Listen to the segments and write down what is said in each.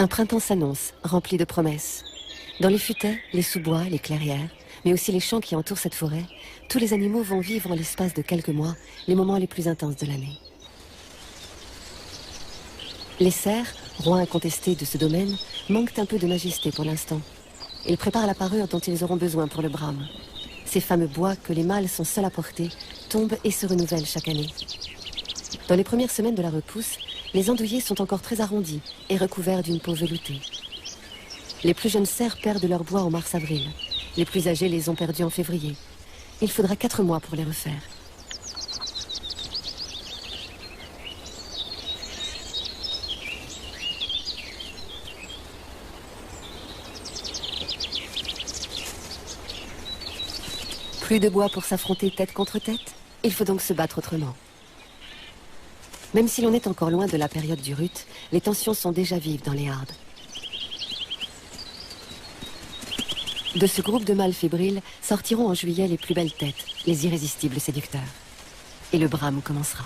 Un printemps s'annonce, rempli de promesses. Dans les futaies, les sous-bois, les clairières, mais aussi les champs qui entourent cette forêt, tous les animaux vont vivre en l'espace de quelques mois les moments les plus intenses de l'année. Les cerfs, rois incontestés de ce domaine, manquent un peu de majesté pour l'instant. Ils préparent la parure dont ils auront besoin pour le brame. Ces fameux bois que les mâles sont seuls à porter tombent et se renouvellent chaque année. Dans les premières semaines de la repousse, les andouillés sont encore très arrondis et recouverts d'une peau veloutée. Les plus jeunes cerfs perdent leur bois en mars-avril. Les plus âgés les ont perdus en février. Il faudra 4 mois pour les refaire. Plus de bois pour s'affronter tête contre tête, il faut donc se battre autrement. Même si l'on est encore loin de la période du rut, les tensions sont déjà vives dans les hardes. De ce groupe de mâles fébriles sortiront en juillet les plus belles têtes, les irrésistibles séducteurs. Et le brame commencera.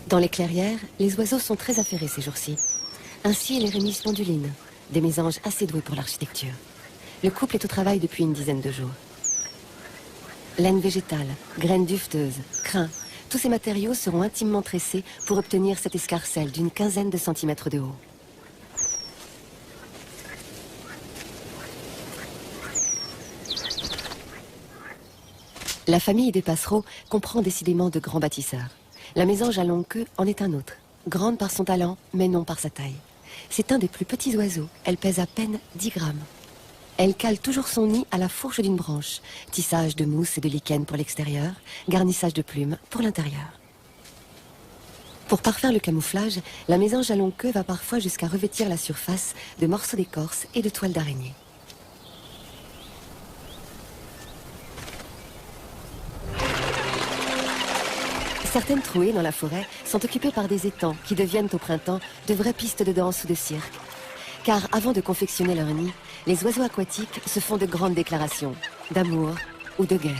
Dans les clairières, les oiseaux sont très affairés ces jours-ci. Ainsi les rémis spondulines, des mésanges assez doués pour l'architecture. Le couple est au travail depuis une dizaine de jours. Laine végétale, graines duveteuses, crin, tous ces matériaux seront intimement tressés pour obtenir cette escarcelle d'une quinzaine de centimètres de haut. La famille des passereaux comprend décidément de grands bâtisseurs. La mésange à longue queue en est un autre, grande par son talent, mais non par sa taille. C'est un des plus petits oiseaux, elle pèse à peine 10 grammes. Elle cale toujours son nid à la fourche d'une branche, tissage de mousse et de lichen pour l'extérieur, garnissage de plumes pour l'intérieur. Pour parfaire le camouflage, la mésange à longue queue va parfois jusqu'à revêtir la surface de morceaux d'écorce et de toiles d'araignée. Certaines trouées dans la forêt sont occupées par des étangs qui deviennent au printemps de vraies pistes de danse ou de cirque. Car avant de confectionner leur nid, les oiseaux aquatiques se font de grandes déclarations, d'amour ou de guerre.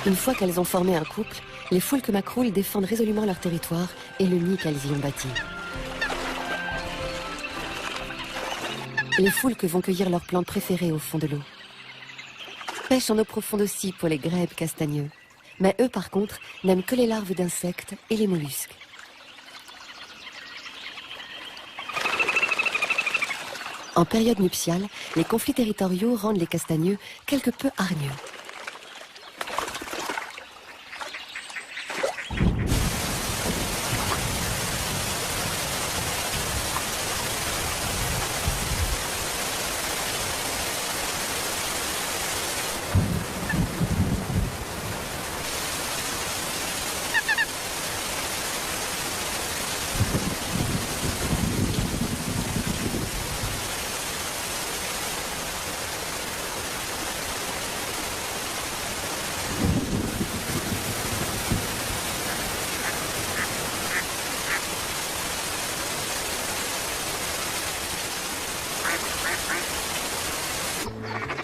Une fois qu'elles ont formé un couple, les foulques macroules défendent résolument leur territoire et le nid qu'elles y ont bâti. Les foulques vont cueillir leurs plantes préférées au fond de l'eau. Pêche en eau profonde aussi pour les grèbes castagneux. Mais eux, par contre, n'aiment que les larves d'insectes et les mollusques. En période nuptiale, les conflits territoriaux rendent les castagneux quelque peu hargneux.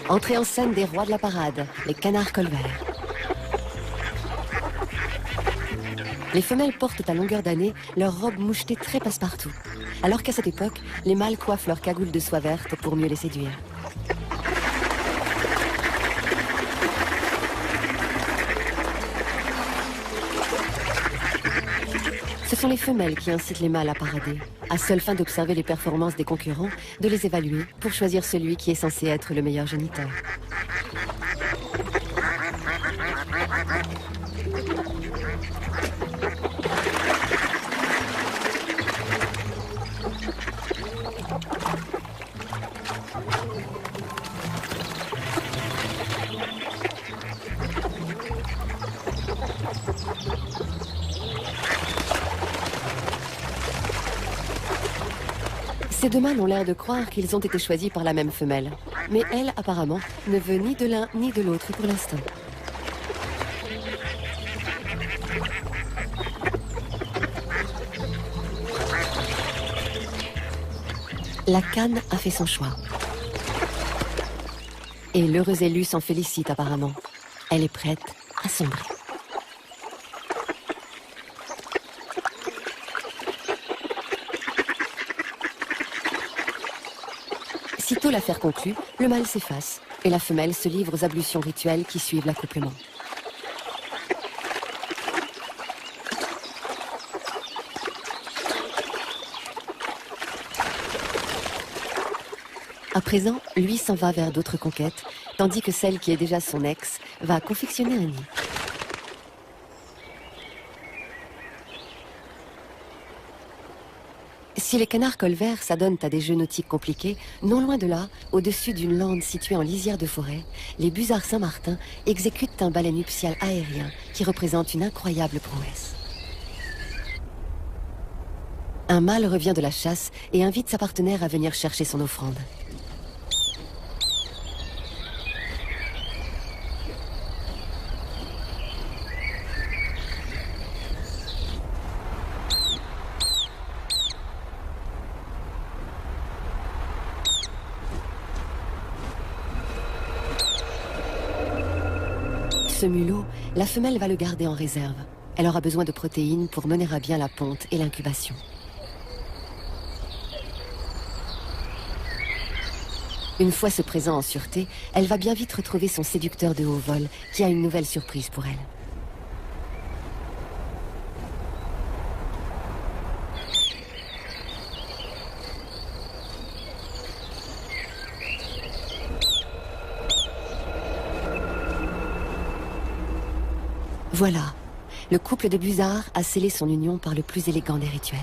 Entrée en scène des rois de la parade, les canards colverts. Les femelles portent à longueur d'année leurs robes mouchetées très passe-partout, alors qu'à cette époque, les mâles coiffent leurs cagoules de soie verte pour mieux les séduire. Ce sont les femelles qui incitent les mâles à parader, à seule fin d'observer les performances des concurrents, de les évaluer pour choisir celui qui est censé être le meilleur géniteur. Ces deux mâles ont l'air de croire qu'ils ont été choisis par la même femelle. Mais elle, apparemment, ne veut ni de l'un ni de l'autre pour l'instant. La canne a fait son choix. Et l'heureuse élue s'en félicite apparemment. Elle est prête à sombrer. Sitôt l'affaire conclue, le mâle s'efface et la femelle se livre aux ablutions rituelles qui suivent l'accouplement. À présent, lui s'en va vers d'autres conquêtes, tandis que celle qui est déjà son ex va confectionner un nid. Si les canards colverts s'adonnent à des jeux nautiques compliqués, non loin de là, au-dessus d'une lande située en lisière de forêt, les busards Saint-Martin exécutent un ballet nuptial aérien qui représente une incroyable prouesse. Un mâle revient de la chasse et invite sa partenaire à venir chercher son offrande. Ce mulot, la femelle va le garder en réserve. Elle aura besoin de protéines pour mener à bien la ponte et l'incubation. Une fois ce présent en sûreté, elle va bien vite retrouver son séducteur de haut vol qui a une nouvelle surprise pour elle. Voilà, le couple de busards a scellé son union par le plus élégant des rituels.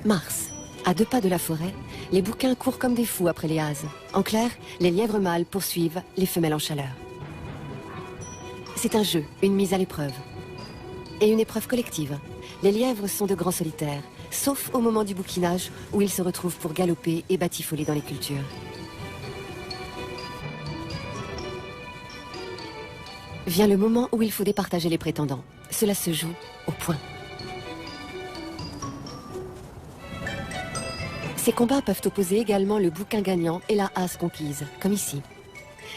Mars. À 2 pas de la forêt, les bouquins courent comme des fous après les haies. En clair, les lièvres mâles poursuivent les femelles en chaleur. C'est un jeu, une mise à l'épreuve. Et une épreuve collective. Les lièvres sont de grands solitaires, sauf au moment du bouquinage où ils se retrouvent pour galoper et batifoler dans les cultures. Vient le moment où il faut départager les prétendants. Cela se joue au point. Ces combats peuvent opposer également le bouquin gagnant et la hase conquise, comme ici.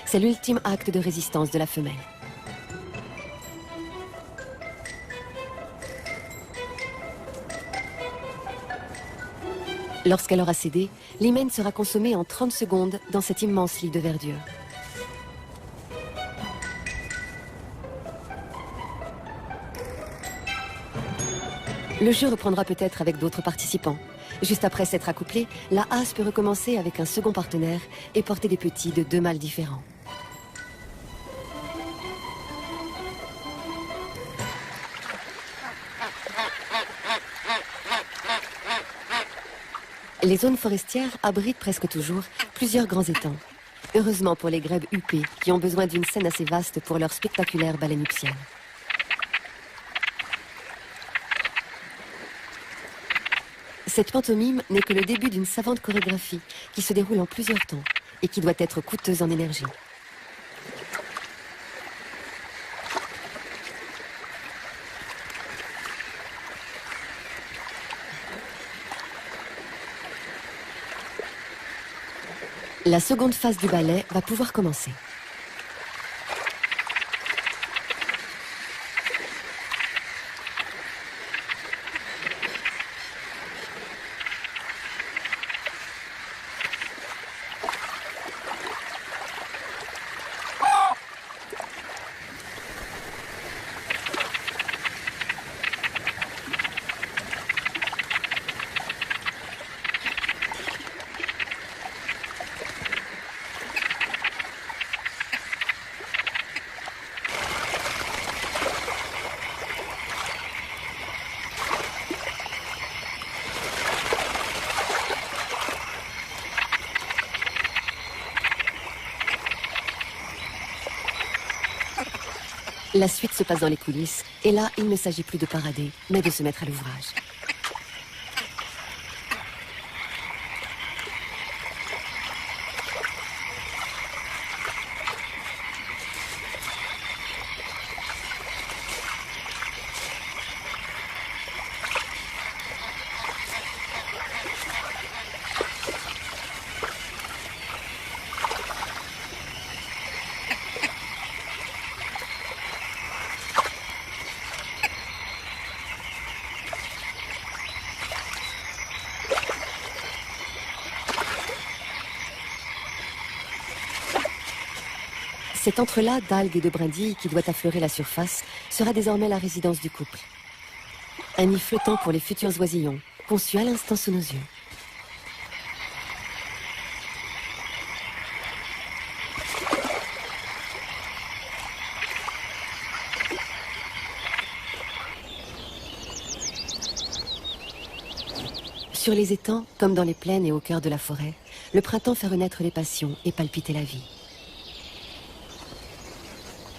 C'est l'ultime acte de résistance de la femelle. Lorsqu'elle aura cédé, l'hymen sera consommé en 30 secondes dans cet immense lit de verdure. Le jeu reprendra peut-être avec d'autres participants. Juste après s'être accouplée, la hase peut recommencer avec un second partenaire et porter des petits de 2 mâles différents. Les zones forestières abritent presque toujours plusieurs grands étangs. Heureusement pour les grèbes huppées qui ont besoin d'une scène assez vaste pour leur spectaculaire ballet nuptial. Cette pantomime n'est que le début d'une savante chorégraphie qui se déroule en plusieurs temps et qui doit être coûteuse en énergie. La seconde phase du ballet va pouvoir commencer. La suite se passe dans les coulisses, et là, il ne s'agit plus de parader, mais de se mettre à l'ouvrage. Cet entrelac d'algues et de brindilles qui doit affleurer la surface sera désormais la résidence du couple. Un nid flottant pour les futurs oisillons, conçu à l'instant sous nos yeux. Sur les étangs, comme dans les plaines et au cœur de la forêt, le printemps fait renaître les passions et palpiter la vie.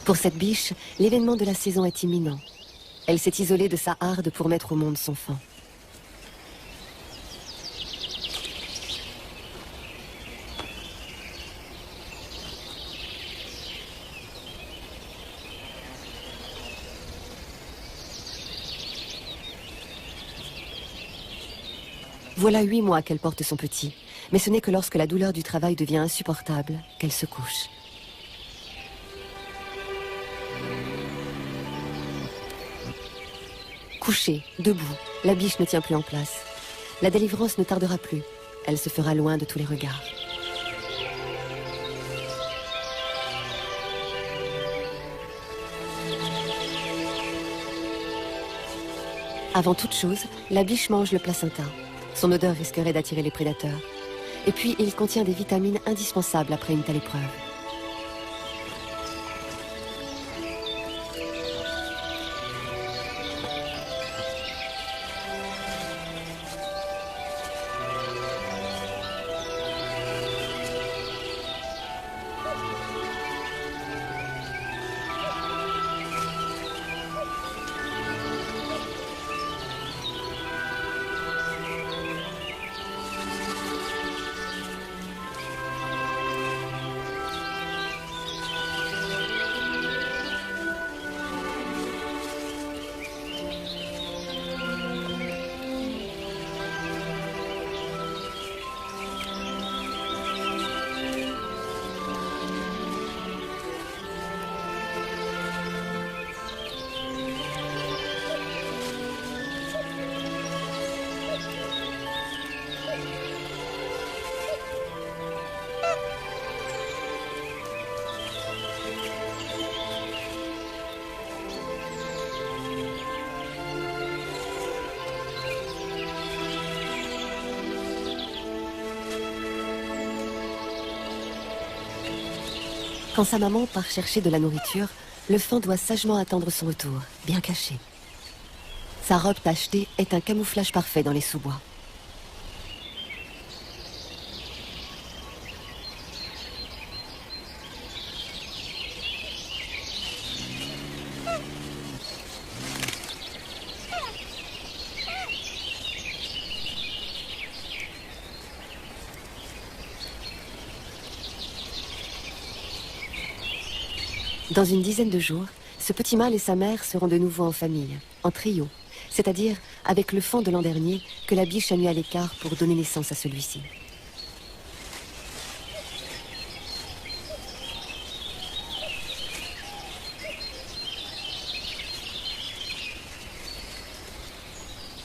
Pour cette biche, l'événement de la saison est imminent. Elle s'est isolée de sa harde pour mettre au monde son faon. Voilà 8 mois qu'elle porte son petit, mais ce n'est que lorsque la douleur du travail devient insupportable qu'elle se couche. Couchée, debout, la biche ne tient plus en place. La délivrance ne tardera plus. Elle se fera loin de tous les regards. Avant toute chose, la biche mange le placenta. Son odeur risquerait d'attirer les prédateurs. Et puis, il contient des vitamines indispensables après une telle épreuve. Quand sa maman part chercher de la nourriture, le faon doit sagement attendre son retour, bien caché. Sa robe tachetée est un camouflage parfait dans les sous-bois. Dans une dizaine de jours, ce petit mâle et sa mère seront de nouveau en famille, en trio, c'est-à-dire avec le faon de l'an dernier que la biche a mis à l'écart pour donner naissance à celui-ci.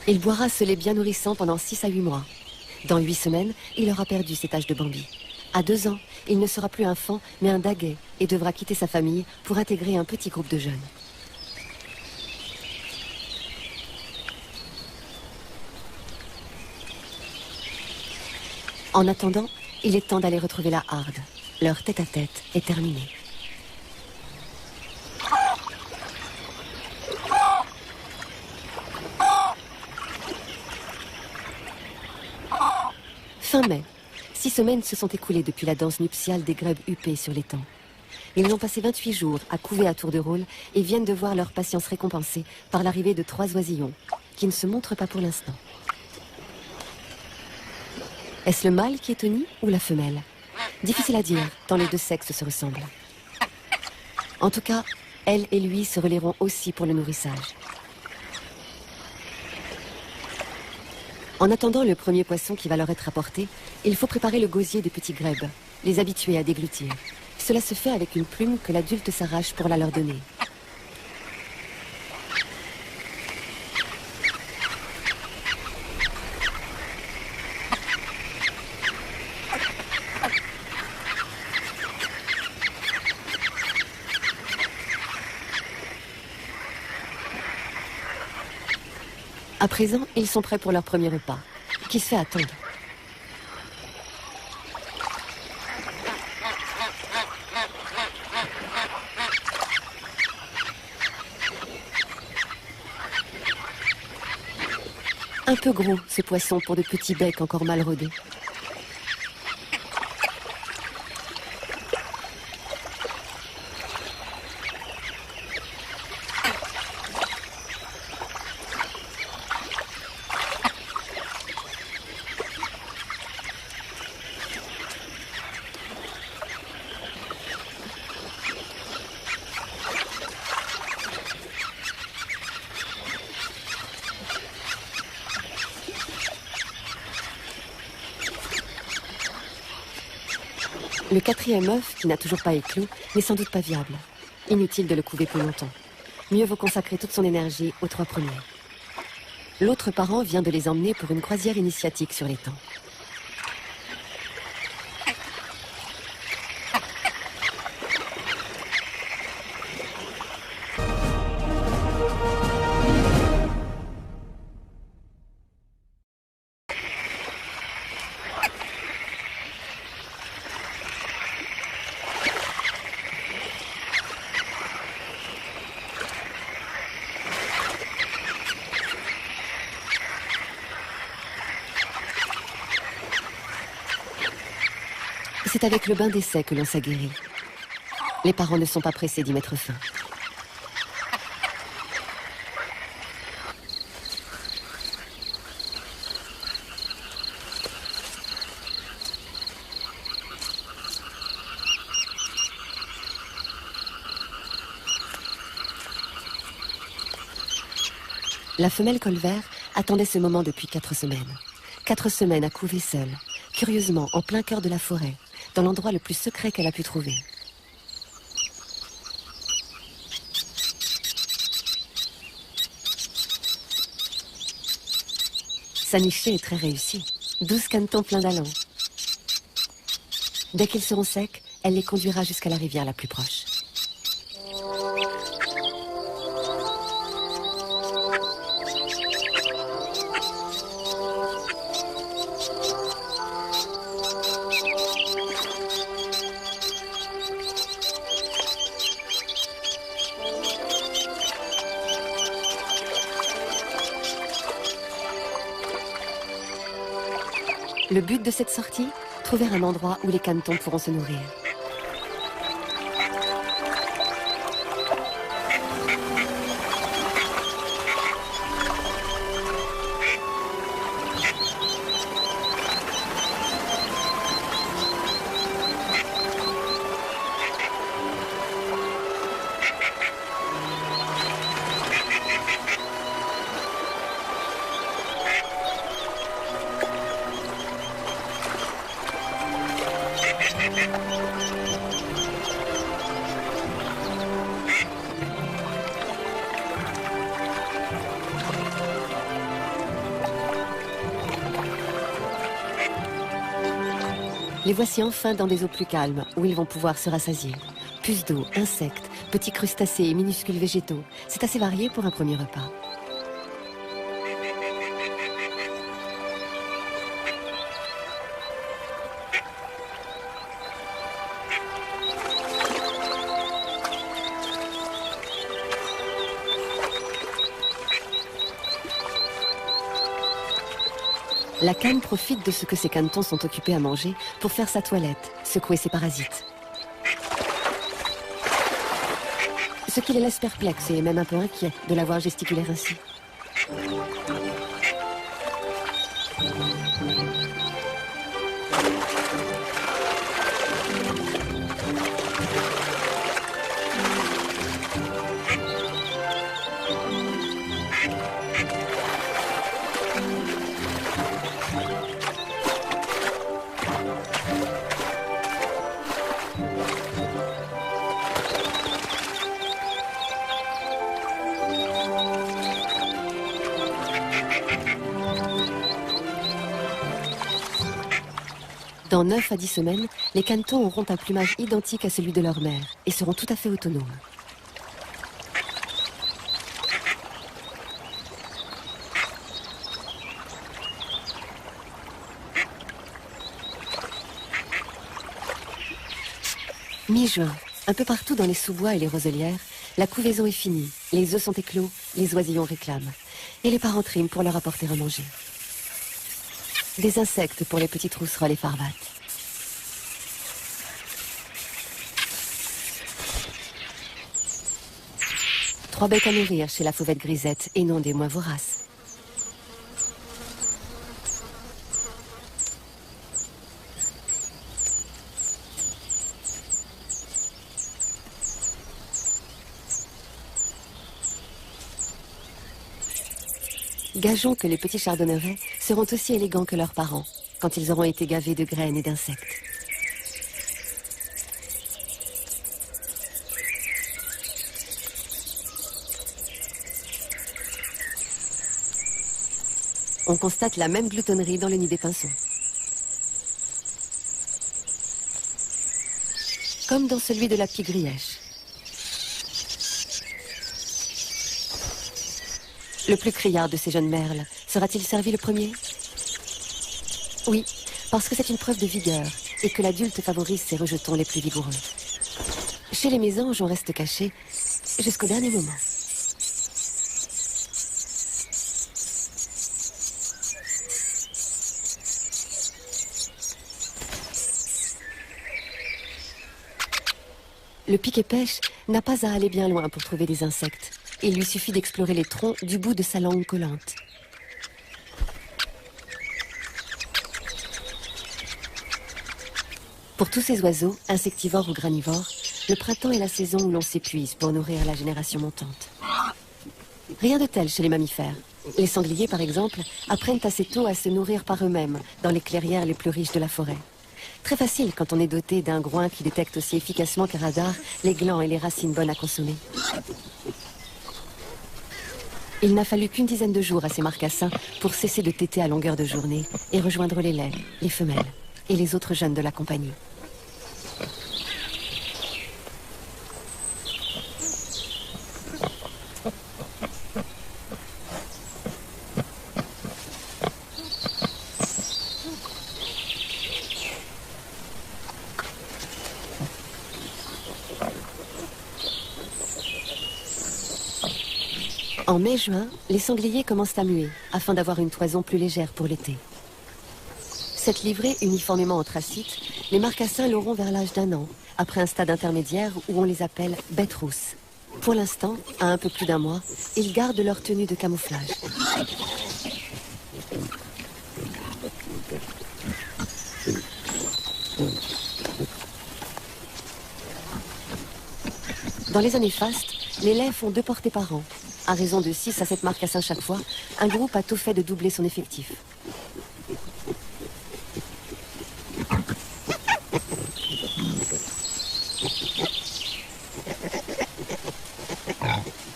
Il boira ce lait bien nourrissant pendant 6 à 8 mois. Dans 8 semaines, il aura perdu ses taches de Bambi. À 2 ans, il ne sera plus un faon, mais un daguet, et devra quitter sa famille pour intégrer un petit groupe de jeunes. En attendant, il est temps d'aller retrouver la harde. Leur tête-à-tête est terminé. Fin mai. 6 semaines se sont écoulées depuis la danse nuptiale des grèbes huppées sur l'étang. Ils ont passé 28 jours à couver à tour de rôle et viennent de voir leur patience récompensée par l'arrivée de 3 oisillons, qui ne se montrent pas pour l'instant. Est-ce le mâle qui est au nid ou la femelle? Difficile à dire, tant les deux sexes se ressemblent. En tout cas, elle et lui se relaieront aussi pour le nourrissage. En attendant le premier poisson qui va leur être apporté, il faut préparer le gosier des petits grèbes, les habituer à déglutir. Cela se fait avec une plume que l'adulte s'arrache pour la leur donner. À présent, ils sont prêts pour leur premier repas, qui se fait attendre. Un peu gros, ce poisson, pour de petits becs encore mal rodés. Le quatrième œuf, qui n'a toujours pas éclos, n'est sans doute pas viable. Inutile de le couver plus longtemps. Mieux vaut consacrer toute son énergie aux 3 premiers. L'autre parent vient de les emmener pour une croisière initiatique sur l'étang. C'est avec le bain d'essai que l'on s'aguerrit. Les parents ne sont pas pressés d'y mettre fin. La femelle colvert attendait ce moment depuis 4 semaines. 4 semaines à couver seule, curieusement en plein cœur de la forêt, dans l'endroit le plus secret qu'elle a pu trouver. Sa nichée est très réussie. 12 canetons pleins d'allant. Dès qu'ils seront secs, elle les conduira jusqu'à la rivière la plus proche. Le but de cette sortie, trouver un endroit où les canetons pourront se nourrir. Les voici enfin dans des eaux plus calmes, où ils vont pouvoir se rassasier. Puces d'eau, insectes, petits crustacés et minuscules végétaux. C'est assez varié pour un premier repas. La canne profite de ce que ces canetons sont occupés à manger pour faire sa toilette, secouer ses parasites. ce qui les laisse perplexes et même un peu inquiets de la voir gesticuler ainsi. Dans 9 à 10 semaines, les canetons auront un plumage identique à celui de leur mère et seront tout à fait autonomes. Mi-juin, un peu partout dans les sous-bois et les roselières, la couvaison est finie, les œufs sont éclos, les oisillons réclament, et les parents triment pour leur apporter à manger. Des insectes pour les petites rousserolles et farvates. Trois bêtes à nourrir chez la fauvette grisette et non des moins voraces. Gageons que les petits chardonnerets seront aussi élégants que leurs parents, quand ils auront été gavés de graines et d'insectes. On constate la même gloutonnerie dans le nid des pinsons. Comme dans celui de la pie-grièche. Le plus criard de ces jeunes merles sera-t-il servi le premier? Oui, parce que c'est une preuve de vigueur et que l'adulte favorise ses rejetons les plus vigoureux. Chez les mésanges, on reste caché jusqu'au dernier moment. Le piquet-pêche n'a pas à aller bien loin pour trouver des insectes. Il lui suffit d'explorer les troncs du bout de sa langue collante. Pour tous ces oiseaux, insectivores ou granivores, le printemps est la saison où l'on s'épuise pour nourrir la génération montante. Rien de tel chez les mammifères. Les sangliers, par exemple, apprennent assez tôt à se nourrir par eux-mêmes dans les clairières les plus riches de la forêt. Très facile quand on est doté d'un groin qui détecte aussi efficacement qu'un radar les glands et les racines bonnes à consommer. Il n'a fallu qu'une dizaine de jours à ces marcassins pour cesser de téter à longueur de journée et rejoindre les laids, les femelles et les autres jeunes de la compagnie. En mai-juin, les sangliers commencent à muer, afin d'avoir une toison plus légère pour l'été. Cette livrée uniformément anthracite, les marcassins l'auront vers l'âge d'1 an, après un stade intermédiaire où on les appelle bêtes rousses. Pour l'instant, à un peu plus d'1 mois, ils gardent leur tenue de camouflage. Dans les années fastes, les laits font 2 portées par an. À raison de 6 à 7 marcassins chaque fois, un groupe a tout fait de doubler son effectif.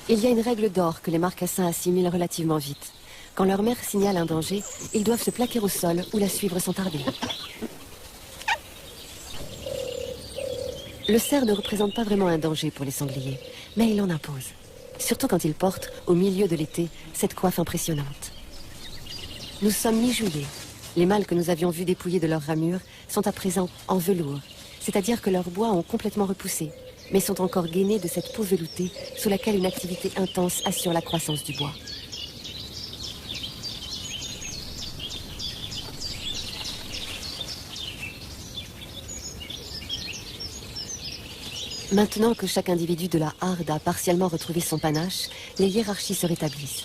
Il y a une règle d'or que les marcassins assimilent relativement vite. Quand leur mère signale un danger, ils doivent se plaquer au sol ou la suivre sans tarder. Le cerf ne représente pas vraiment un danger pour les sangliers, mais il en impose. Surtout quand ils portent, au milieu de l'été, cette coiffe impressionnante. Nous sommes mi-juillet. Les mâles que nous avions vus dépouillés de leurs ramures sont à présent en velours, c'est-à-dire que leurs bois ont complètement repoussé, mais sont encore gainés de cette peau veloutée sous laquelle une activité intense assure la croissance du bois. Maintenant que chaque individu de la harde a partiellement retrouvé son panache, les hiérarchies se rétablissent.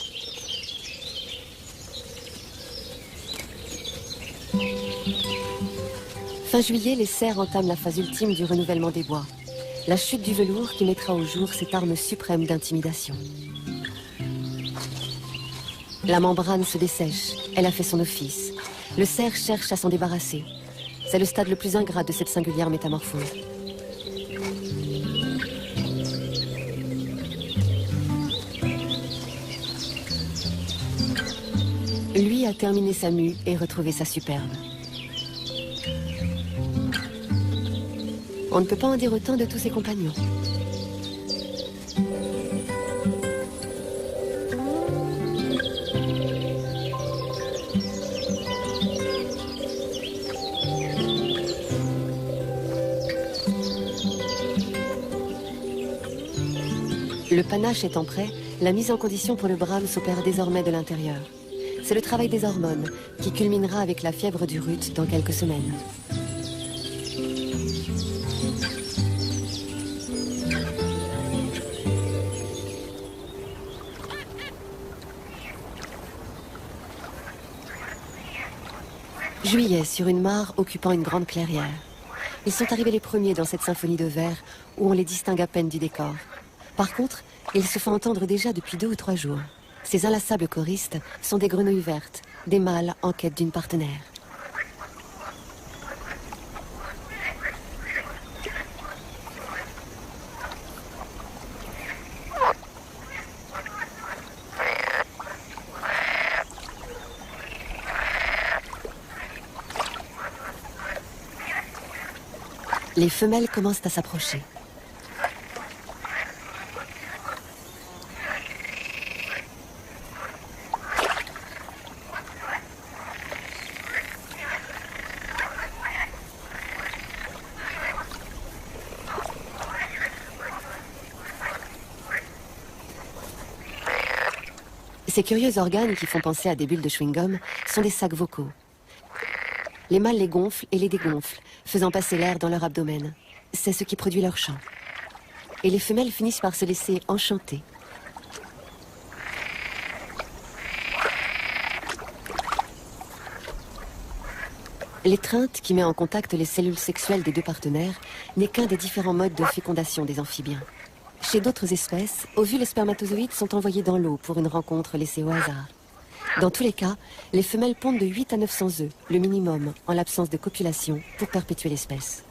Fin juillet, les cerfs entament la phase ultime du renouvellement des bois. La chute du velours qui mettra au jour cette arme suprême d'intimidation. La membrane se dessèche, elle a fait son office. Le cerf cherche à s'en débarrasser. C'est le stade le plus ingrat de cette singulière métamorphose. Lui a terminé sa mue et retrouvé sa superbe. On ne peut pas en dire autant de tous ses compagnons. Le panache étant prêt, la mise en condition pour le brame s'opère désormais de l'intérieur. C'est le travail des hormones qui culminera avec la fièvre du rut dans quelques semaines. Juillet, sur une mare occupant une grande clairière. Ils sont arrivés les premiers dans cette symphonie de vers où on les distingue à peine du décor. Par contre, ils se font entendre déjà depuis 2 ou 3 jours. Ces inlassables choristes sont des grenouilles vertes, des mâles en quête d'une partenaire. Les femelles commencent à s'approcher. Ces curieux organes qui font penser à des bulles de chewing-gum sont des sacs vocaux. Les mâles les gonflent et les dégonflent, faisant passer l'air dans leur abdomen. C'est ce qui produit leur chant. Et les femelles finissent par se laisser enchanter. L'étreinte qui met en contact les cellules sexuelles des 2 partenaires n'est qu'un des différents modes de fécondation des amphibiens. Chez d'autres espèces, ovules et spermatozoïdes sont envoyés dans l'eau pour une rencontre laissée au hasard. Dans tous les cas, les femelles pondent de 8 à 900 œufs, le minimum, en l'absence de copulation, pour perpétuer l'espèce.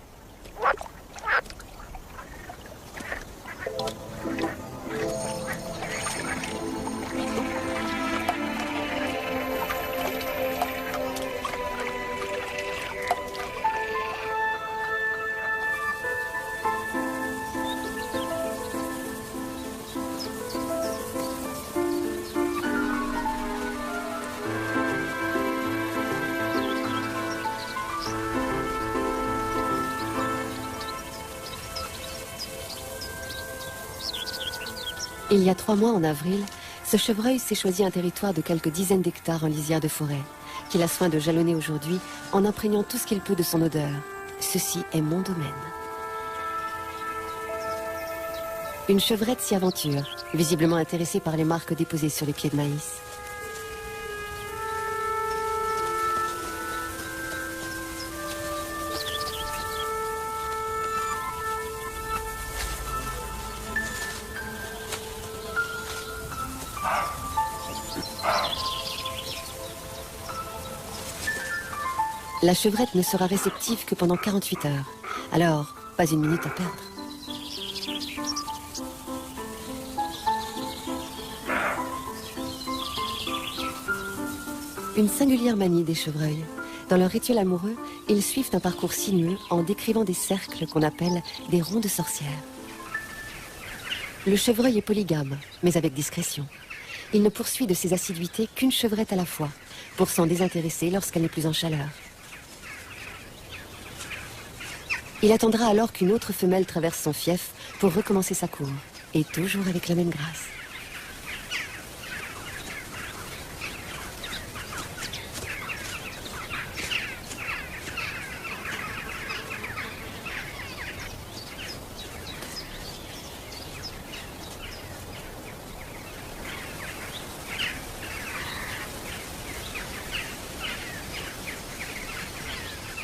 Il y a 3 mois, en avril, ce chevreuil s'est choisi un territoire de quelques dizaines d'hectares en lisière de forêt, qu'il a soin de jalonner aujourd'hui en imprégnant tout ce qu'il peut de son odeur. Ceci est mon domaine. Une chevrette s'y aventure, visiblement intéressée par les marques déposées sur les pieds de maïs. La chevrette ne sera réceptive que pendant 48 heures. Alors, pas une minute à perdre. Une singulière manie des chevreuils. Dans leur rituel amoureux, ils suivent un parcours sinueux en décrivant des cercles qu'on appelle des ronds de sorcières. Le chevreuil est polygame, mais avec discrétion. Il ne poursuit de ses assiduités qu'une chevrette à la fois, pour s'en désintéresser lorsqu'elle n'est plus en chaleur. Il attendra alors qu'une autre femelle traverse son fief pour recommencer sa cour, et toujours avec la même grâce.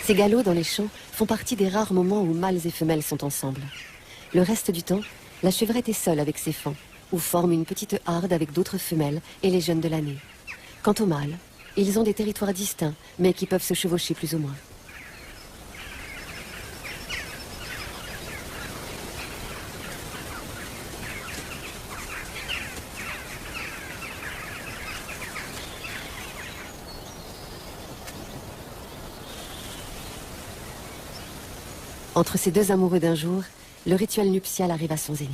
Ces galops dans les champs font partie des rares moments où mâles et femelles sont ensemble. Le reste du temps, la chevrette est seule avec ses faons, ou forme une petite harde avec d'autres femelles et les jeunes de l'année. Quant aux mâles, ils ont des territoires distincts, mais qui peuvent se chevaucher plus ou moins. Entre ces deux amoureux d'un jour, le rituel nuptial arrive à son zénith.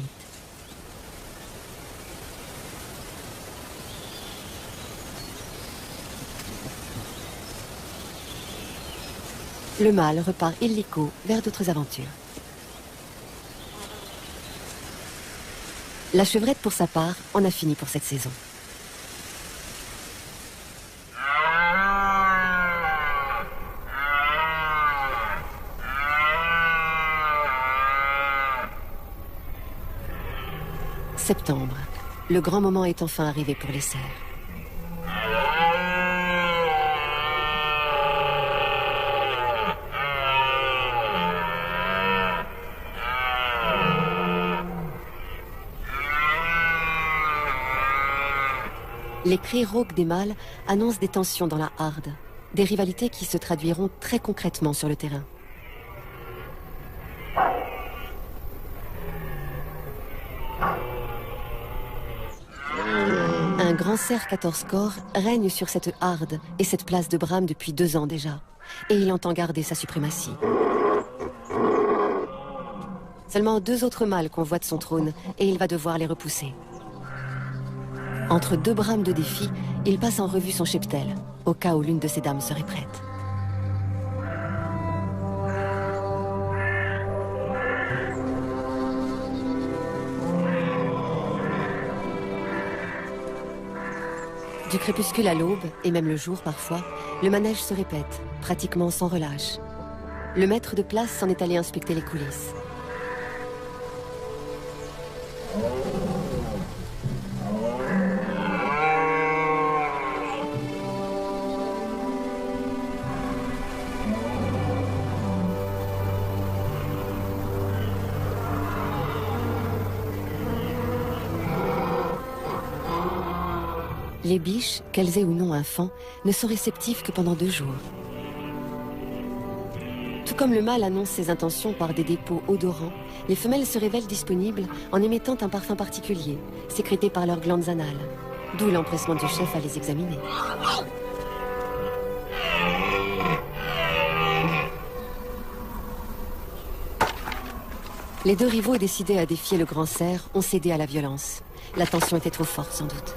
Le mâle repart illico vers d'autres aventures. La chevrette, pour sa part, en a fini pour cette saison. Septembre. Le grand moment est enfin arrivé pour les cerfs. Les cris rauques des mâles annoncent des tensions dans la harde, des rivalités qui se traduiront très concrètement sur le terrain. Un grand cerf 14 corps règne sur cette harde et cette place de Bram depuis 2 ans déjà, et il entend garder sa suprématie. Seulement 2 autres mâles convoitent son trône, et il va devoir les repousser. Entre 2 brames de défi, il passe en revue son cheptel, au cas où l'une de ses dames serait prête. Du crépuscule à l'aube, et même le jour parfois, le manège se répète, pratiquement sans relâche. Le maître de place s'en est allé inspecter les coulisses. Les biches, qu'elles aient ou non un faon, ne sont réceptives que pendant 2 jours. Tout comme le mâle annonce ses intentions par des dépôts odorants, les femelles se révèlent disponibles en émettant un parfum particulier, sécrété par leurs glandes anales, d'où l'empressement du chef à les examiner. Les 2 rivaux décidés à défier le grand cerf ont cédé à la violence. La tension était trop forte sans doute.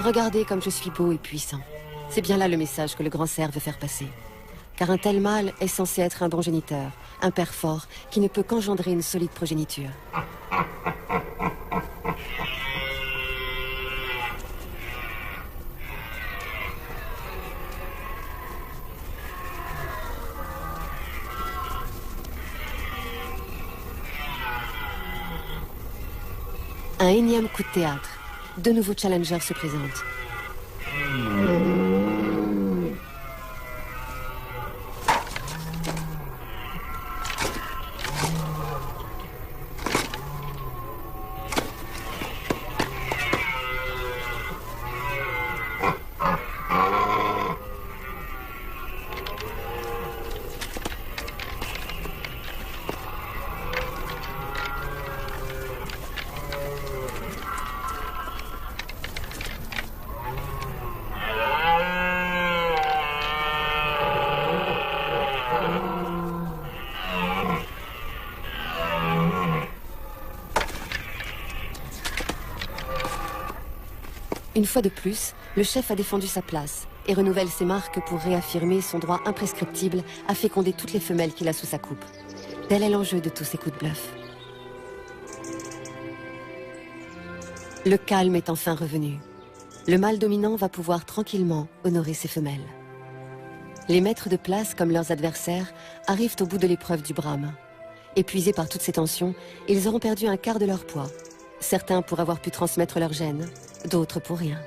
Regardez comme je suis beau et puissant. C'est bien là le message que le grand cerf veut faire passer. Car un tel mâle est censé être un bon géniteur, un père fort, qui ne peut qu'engendrer une solide progéniture. Un énième coup de théâtre. 2 nouveaux challengers se présentent. Une fois de plus, le chef a défendu sa place et renouvelle ses marques pour réaffirmer son droit imprescriptible à féconder toutes les femelles qu'il a sous sa coupe. Tel est l'enjeu de tous ces coups de bluff. Le calme est enfin revenu. le mâle dominant va pouvoir tranquillement honorer ses femelles. Les maîtres de place, comme leurs adversaires, arrivent au bout de l'épreuve du brame. Épuisés par toutes ces tensions, ils auront perdu un quart de leur poids. Certains pour avoir pu transmettre leur gène, d'autres pour rien.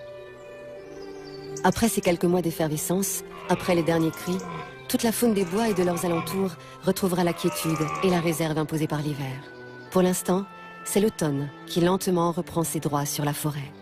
Après ces quelques mois d'effervescence, après les derniers cris, toute la faune des bois et de leurs alentours retrouvera la quiétude et la réserve imposée par l'hiver. Pour l'instant, c'est l'automne qui lentement reprend ses droits sur la forêt.